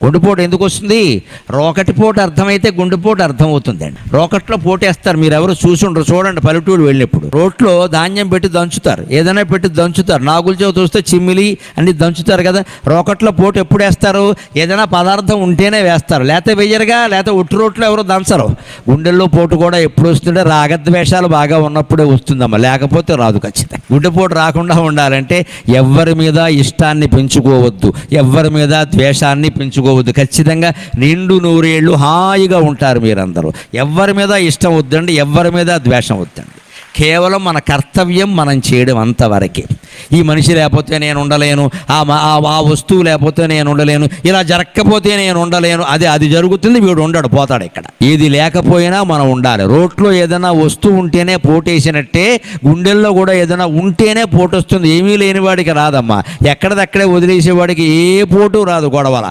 గుండెపోటు ఎందుకు వస్తుంది? రోకటి పోటు అర్థమైతే గుండెపోటు అర్థమవుతుందండి. రోకట్లో పోటేస్తారు, మీరు ఎవరు చూసుండ్రు, చూడండి పల్లెటూరు వెళ్ళినప్పుడు రోట్లో ధాన్యం పెట్టి దంచుతారు, ఏదైనా పెట్టి దంచుతారు, నాగుల చవితి వస్తే చిమ్మిలి అన్ని దంచుతారు కదా. రోకట్లో పోటు ఎప్పుడు వేస్తారు? ఏదైనా పదార్థం ఉంటేనే వేస్తారు, లేకపోతే వెయ్యరుగా, లేకపోతే ఒట్టి రోట్లో ఎవరు దంచరు. గుండెల్లో పోటు కూడా ఎప్పుడు వస్తుంటే రాగద్వేషాలు బాగా ఉన్నప్పుడే వస్తుందమ్మా, లేకపోతే రాదు ఖచ్చితంగా. గుండెపోటు రాకుండా ఉండాలంటే ఎవ్వరి మీద ఇష్టాన్ని పెంచుకోవద్దు, ఎవ్వరి మీద ద్వేషాన్ని పెంచుకోవద్దు. ఖచ్చితంగా నిండు నూరేళ్ళు హాయిగా ఉంటారు మీరందరూ. ఎవ్వరి మీద ఇష్టం వద్దండి, ఎవ్వరి మీద ద్వేషం వద్దండి. కేవలం మన కర్తవ్యం మనం చేయడం అంతవరకే. ఈ మనిషి లేకపోతే నేను ఉండలేను, ఆ వస్తువు లేకపోతే నేను ఉండలేను, ఇలా జరగకపోతే నేను ఉండలేను, అది జరుగుతుంది, వీడు ఉండడు, పోతాడు. ఇక్కడ ఏది లేకపోయినా మనం ఉండాలి. రోట్లో ఏదైనా వస్తువు ఉంటేనే పోటేసినట్టే గుండెల్లో కూడా ఏదైనా ఉంటేనే పోటు వస్తుంది. ఏమీ లేని వాడికి రాదమ్మా, ఎక్కడిదక్కడే వదిలేసేవాడికి ఏ పోటు రాదు గొడవల.